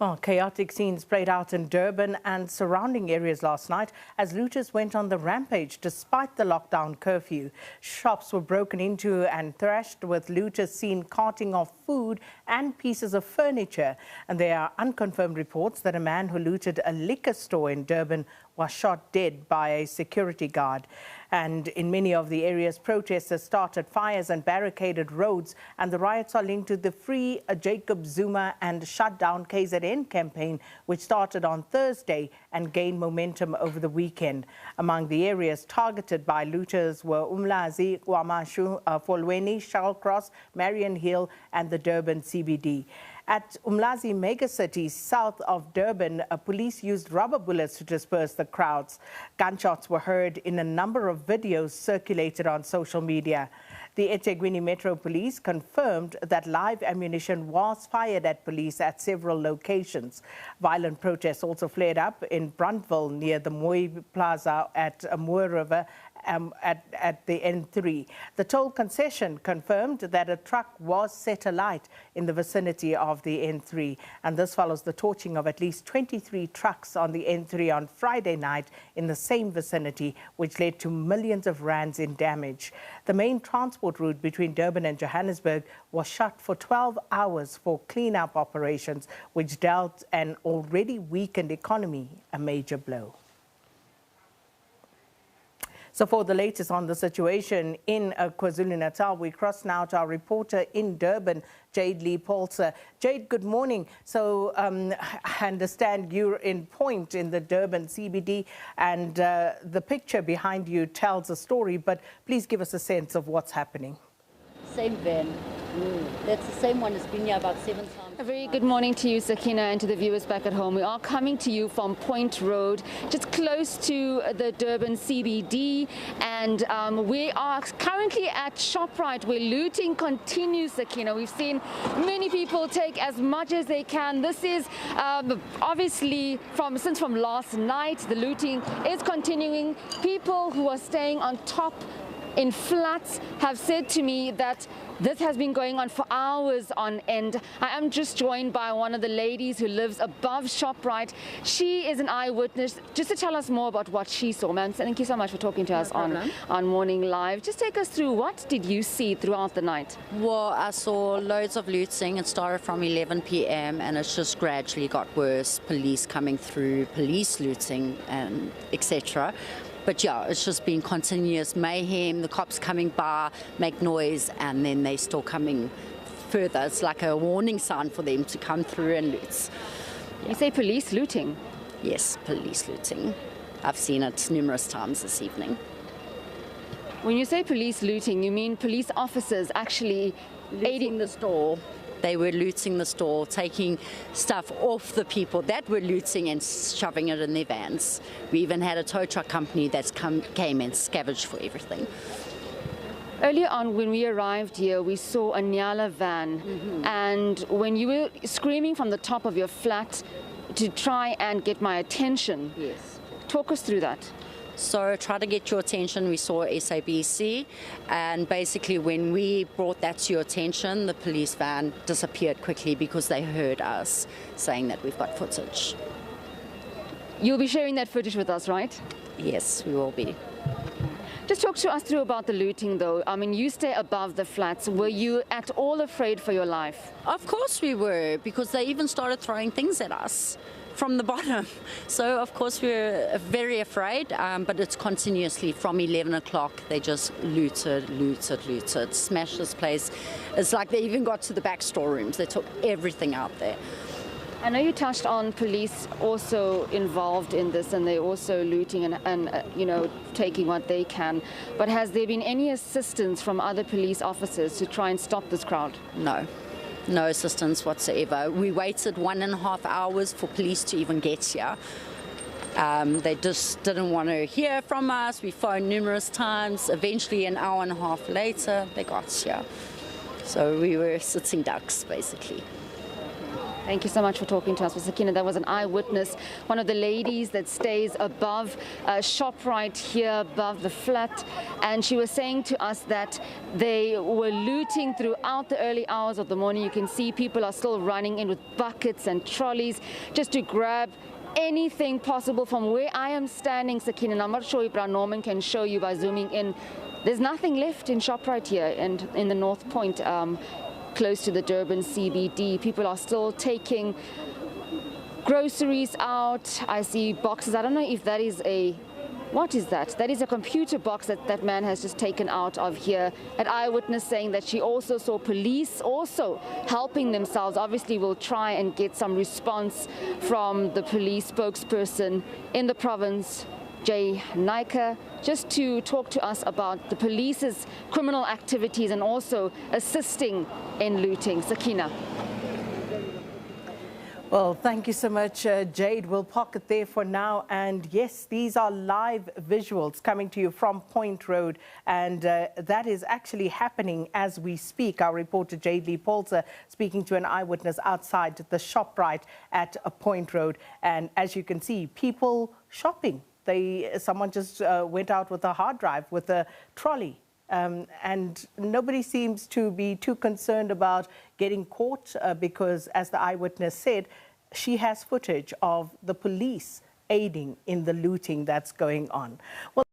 Well, chaotic scenes played out in Durban and surrounding areas last night as looters went on the rampage despite the lockdown curfew. Shops were broken into and thrashed, with looters seen carting off food and pieces of furniture. And there are unconfirmed reports that a man who looted a liquor store in Durban was shot dead by a security guard. And in many of the areas, protesters started fires and barricaded roads, and the riots are linked to the Free Jacob Zuma and Shut Down KZN campaign, which started on Thursday and gained momentum over the weekend. Among the areas targeted by looters were Umlazi, Kwamashu, Folweni, Shallcross, Marion Hill and the Durban CBD. At Umlazi megacity south of Durban, police used rubber bullets to disperse the crowds. Gunshots were heard in a number of videos circulated on social media. The eThekwini Metro Police confirmed that live ammunition was fired at police at several locations. Violent protests also flared up in Bruntville near the Moy Plaza at Moor River at the N3. The toll concession confirmed that a truck was set alight in the vicinity of the N3, and this follows the torching of at least 23 trucks on the N3 on Friday night in the same vicinity, which led to millions of rands in damage. The main transport route between Durban and Johannesburg was shut for 12 hours for clean-up operations, which dealt an already weakened economy a major blow. So for the latest on the situation in KwaZulu-Natal, we cross now to our reporter in Durban, Jade Lee-Paulser. Jade, good morning. So I understand you're in Point in the Durban CBD, and the picture behind you tells a story, but please give us a sense of what's happening. Same van. That's the same one. It's been here about 7 times. A very good morning to you, Sakina, and to the viewers back at home. We are coming to you from Point Road, just close to the Durban CBD, and we are currently at ShopRite, where looting continues, Sakina. We've seen many people take as much as they can. This is obviously from last night. The looting is continuing. People who are staying on top in flats have said to me that this has been going on for hours on end. I am just joined by one of the ladies who lives above ShopRite. She is an eyewitness, just to tell us more about what she saw. Ma'am, thank you so much for talking to us on Morning Live. Just take us through, what did you see throughout the night? Well, I saw loads of looting. It started from 11 p.m. and it's just gradually got worse. Police coming through, police looting, and etc. But yeah, it's just been continuous mayhem. The cops coming by, make noise, and then they still coming further. It's like a warning sign for them to come through and loot. Yeah. You say police looting? Yes, police looting. I've seen it numerous times this evening. When you say police looting, you mean police officers actually aiding the store? They were looting the store, taking stuff off the people that were looting and shoving it in their vans. We even had a tow truck company that came and scavenged for everything. Earlier on, when we arrived here, we saw a Nyala van, and when you were screaming from the top of your flat to try and get my attention, yes, talk us through that. So try to get your attention. We saw SABC, and basically when we brought that to your attention, the police van disappeared quickly because they heard us saying that we've got footage. You'll be sharing that footage with us, right? Yes, we will be. Just talk to us through about the looting, though. I mean, you stay above the flats. Were you at all afraid for your life? Of course we were, because they even started throwing things at us from the bottom. So of course we were very afraid, but it's continuously from 11 o'clock. They just looted, smashed this place. It's like they even got to the back storerooms. They took everything out there. I know you touched on police also involved in this, and they're also looting and you know, taking what they can. But has there been any assistance from other police officers to try and stop this crowd? No. No assistance whatsoever. We waited 1.5 hours for police to even get here. They just didn't want to hear from us. We phoned numerous times. Eventually, an hour and a half later, they got here. So we were sitting ducks, basically. Thank you so much for talking to us, Sakina. That was an eyewitness, one of the ladies that stays above ShopRite here above the flat. And she was saying to us that they were looting throughout the early hours of the morning. You can see people are still running in with buckets and trolleys just to grab anything possible. From where I am standing, Sakina, and I'm not sure if Norman can show you by zooming in, there's nothing left in ShopRite here and in the North Point. Close to the Durban CBD. People are still taking groceries out. I see boxes. I don't know if that is what is that? That is a computer box that man has just taken out of here. An eyewitness saying that she also saw police also helping themselves. Obviously, we'll try and get some response from the police spokesperson in the province, Jay Naika, just to talk to us about the police's criminal activities and also assisting in looting. Sakina. Well, thank you so much, Jade. We'll park it there for now. And yes, these are live visuals coming to you from Point Road. And that is actually happening as we speak. Our reporter, Jade Lee-Paulser, speaking to an eyewitness outside the ShopRite at Point Road. And as you can see, people shopping. Someone just went out with a hard drive with a trolley. And nobody seems to be too concerned about getting caught because, as the eyewitness said, she has footage of the police aiding in the looting that's going on. Well,